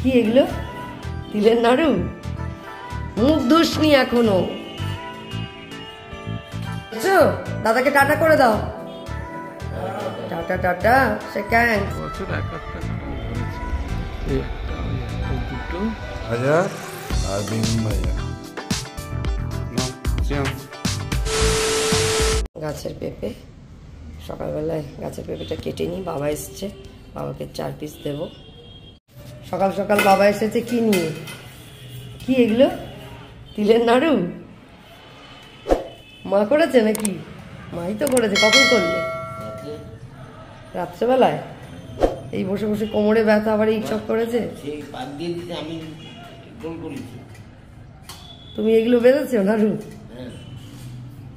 কি এগুলো? তিলের নাড়ু? মুখ ধুসনি এখনো। দাদাকে টাটা করে দাও। Tata tata. সেকেন্ড বছর এক একটা দুটো ভাজা আর বেগুন ভাজা। গাছের পেঁপে, সকালবেলায় গাছের পেঁপেটা কেটে নিই। বাবা এসছে, বাবাকে 4 পিস দেব। সকাল সকাল বাবা এসেছে কি নিয়ে? কি এগুলো? তিলের নাড়ু? মা করেছে নাকি? মাই তো করেছে। কখন করলে? রাত্রেবেলায়? এই বসে বসে কোমরে ব্যথা, আবার এই সব করেছে। তুমি এগুলো বেঁধেছো নাড়ু?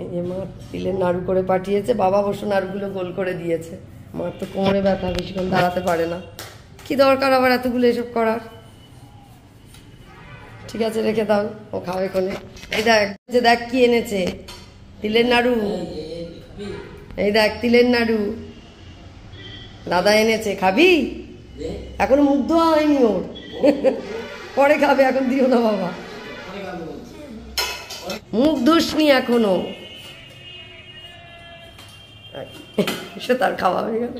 এই যে মা তিলের নাড়ু করে পাঠিয়েছে। বাবা অবশ্য নাড়ুগুলো গোল করে দিয়েছে। মার তো কোমরে ব্যথা, বেশিক্ষণ দাঁড়াতে পারে না। কি দরকার আবার এতগুলো এসব করার? ঠিক আছে, রেখে দাও, ও খাবে কোনে। এই দেখ কি এনেছে, তিলের নাড়ু। এই দেখ তিলের নাড়ু দাদা এনেছে। খাবি? এখনো মুখ ধোয়া হয়নি ওর। পরে খাবে, এখন দিও না বাবা। মুখ ধুসনি এখনো। সে তার খাওয়া হয়ে গেল।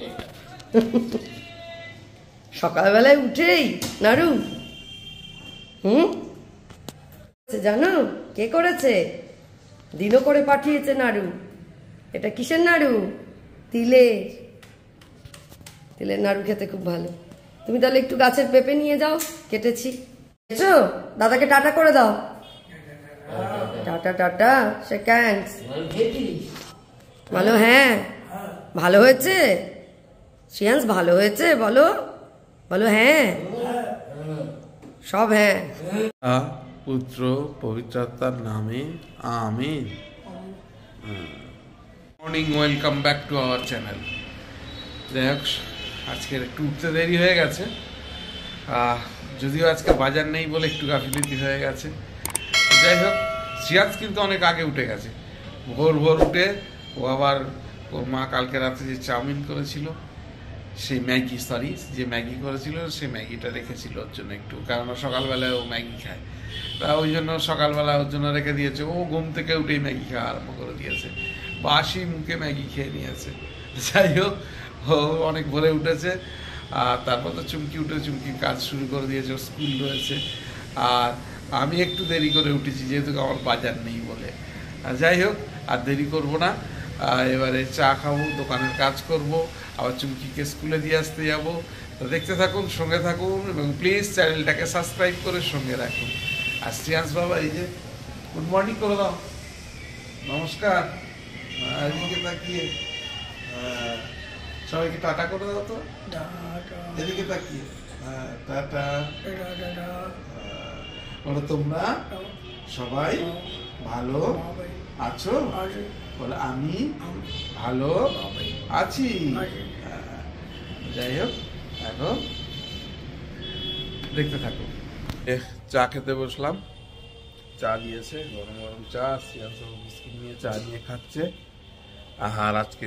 সকালবেলায় উঠেই নাড়ু। জানো কে করেছে? দিনও করে পাঠিয়েছে নাড়ু। এটা কিসের নাড়ু? তিলের। তিলের নাড়ু খেতে খুব ভালো। তুমি তাহলে একটু গাছের পেঁপে নিয়ে যাও, কেটেছি। দাদাকে টাটা করে দাও। Tata tata. সেকেন্ড বলো। হ্যাঁ ভালো হয়েছে। শ্রিয়াংশ ভালো হয়েছে বলো। বলো হ্যাঁ, সব হ্যাঁ। পুত্র পবিত্রতার নামে আমিন। Morning, welcome back to our channel. যাই হোক, আজকের একটু উঠতে দেরি হয়ে গেছে। যদিও আজকে বাজার নেই বলে একটু গাফিলতি হয়ে গেছে। যাই হোক, সিয়াজ কিন্তু অনেক আগে উঠে গেছে। ভোর ভোর উঠে ও আবার ওর মা কালকে রাতে যে চাউমিন করেছিল, সেই যে ম্যাগি করেছিল, সেই ম্যাগিটা রেখেছিল ওর জন্য একটু, কারণ সকালবেলায় ও ম্যাগি খায়। তা ওই জন্য সকালবেলা ওর জন্য রেখে দিয়েছে। ও ঘুম থেকে উঠেই ম্যাগি খাওয়া আরম্ভ করে দিয়েছে, বাসি মুখে ম্যাগি খেয়ে নিয়েছে। যাই হোক, ও অনেক ভোরে উঠেছে। আর তারপর তো চুমকি উঠে চুমকির কাজ শুরু করে দিয়েছে, ওর স্কুল রয়েছে। আর আমি একটু দেরি করে উঠেছি, যেহেতু আমার বাজার নেই বলে। যাই হোক, আর দেরি করব না। এবারে চা খাবো, দোকানের কাজ করব, আবার চুমকিকে স্কুলে দিয়ে আসতে যাবো। তো দেখতে থাকুন, সঙ্গে থাকুন, এবং প্লিজ চ্যানেলটাকে সাবস্ক্রাইব করে সঙ্গে রাখুন। আর শ্রিয়াংশ বাবা, এই যে গুড মর্নিং করে দাও, নমস্কার। এদিকে তাকিয়ে সবাইকে টাটা করে দাও তো, এদিকে তাকিয়ে টাটা। বলো তোমরা সবাই ভালো আছো? বলে আমি ভালো আছি। যাই হোক, এখন দেখতে থাকো। চা খেতে বসলাম। চা দিয়েছে, গরম গরম চা। বিস্কিট নিয়ে চা নিয়ে খাচ্ছে। আর আজকে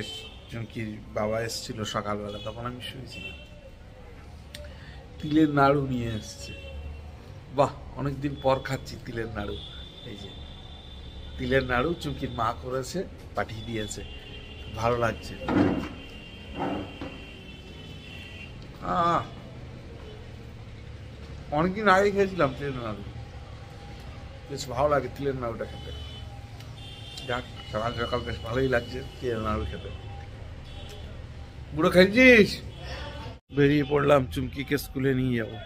চুমকির বাবা এসেছিল সকালবেলা, তখন আমি শুয়েছিলাম। তিলের নাড়ু নিয়ে এসছে। বাহ, অনেকদিন পর খাচ্ছি তিলের নাড়ু। এই যে তিলের নাড়ু চুমকির মা করেছে, পাঠিয়ে দিয়েছে। ভালো লাগছে। অনেকদিন আগে খেয়েছিলাম তিলের নাড়ু, বেশ ভালো লাগে তিলের নাড়ুটা খেতে। যাক, সকাল সকাল বেশ ভালোই লাগছে তিলের নাড়ু খেতে। বুড়ো খাইছিস? বেরিয়ে পড়লাম, চুমকিকে স্কুলে নিয়ে যাবো।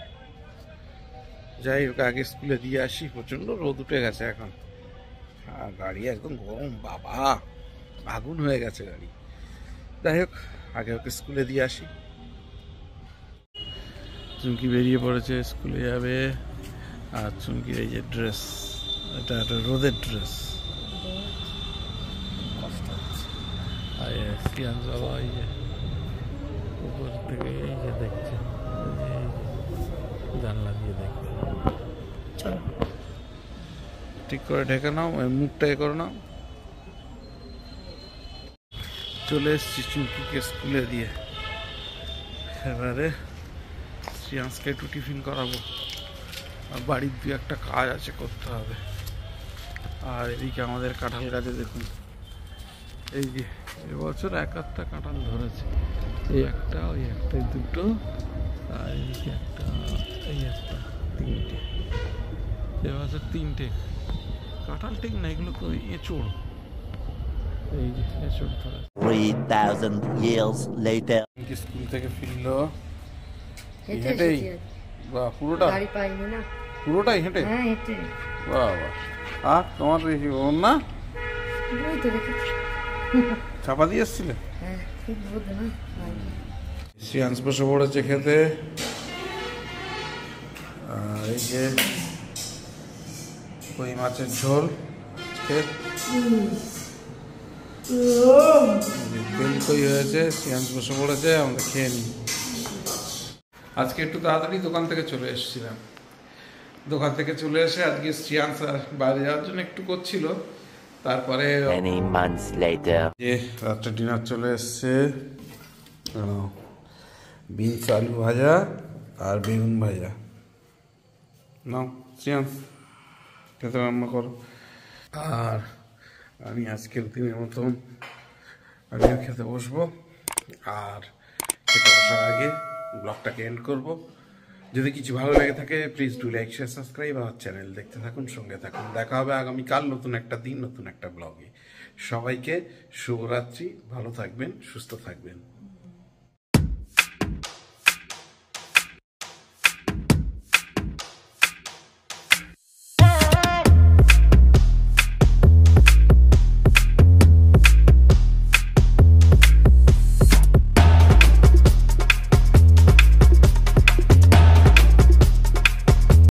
যাই হোক, আগে স্কুলে দিয়ে আসি। প্রচন্ড রোদ উঠে গেছে এখন, আর গাড়ি একদম গরম, বাবা আগুন হয়ে গেছে গাড়ি। যাই হোক, আগে ওকে স্কুলে দিয়ে আসি। চুমকি বেরিয়ে পড়েছে, স্কুলে যাবে। আর চুমকির এই যে ড্রেস, এটা একটা রোদের ড্রেস, কষ্ট হচ্ছে। আর শ্রিয়াংশ বাবা এই যে উপর থেকে এই যে দেখছে, জানলা দিয়ে দেখবে। চলো ঠিক করে ঢেকে নাও, মুখটা এ করে নাও। চলে এসছি চুমকিকে স্কুলে দিয়ে। এবারে শ্রেয়াংসকে একটু টিফিন করাবো, আর বাড়ির দু একটা কাজ আছে করতে হবে। আর এদিকে আমাদের কাঁঠাল গাছে দেখুন, এই যে এবছর এক আধটা কাঁঠাল ধরেছে, এই একটা, ওই একটা, দুটো, আর এদিকে একটা, এই একটা, তিনটে। এবছর তিনটে কাঁঠাল, ঠিক না, এগুলো তো এঁচড়, এই যে এঁচড় ধরা। 3,000 years later. স্কুল থেকে ফিরলো হেঁটে হেঁটেই? এসেছি আর কি। বাহ, পুরোটা? গাড়ি পাইনি না। পুরোটাই হেঁটে? হ্যাঁ হেঁটে। বাহ বাহ। আর তোমার ওর না ওই তো রেখেছি। চাপা দিয়ে এসছিলে? হ্যাঁ ঠিক বোধ না। শ্রেয়াংস বসে পড়েছে খেতে। আর এই যে কই মাছের ঝোল, তেল কই হয়েছে, শ্রেয়াংস বসে পড়েছে, আমরা খেয়ে নিই। আজকে একটু তাড়াতাড়ি দোকান থেকে চলে এসেছিলাম। দোকান থেকে চলে এসে আজকে শ্রেয়াংস বাইরে যাওয়ার জন্য একটু করছিল, তারপরে Many months later. যে রাত্রে ডিনার চলে এসছে, বিনস আলু ভাজা আর বেগুন ভাজা। নাও শ্রেয়াংস, খেতে রান্না করো। আর আমি আজকের দিনের মতন আমিও খেতে বসবো, আর খেতে বসার আগে ব্লগটাকে এন্ড করব। যদি কিছু ভালো লেগে থাকে please do like, share, subscribe আমার চ্যানেল দেখতে থাকুন, সঙ্গে থাকুন। দেখা হবে আগামীকাল নতুন একটা দিন, নতুন একটা ব্লগে। সবাইকে শুভরাত্রি, ভালো থাকবেন, সুস্থ থাকবেন।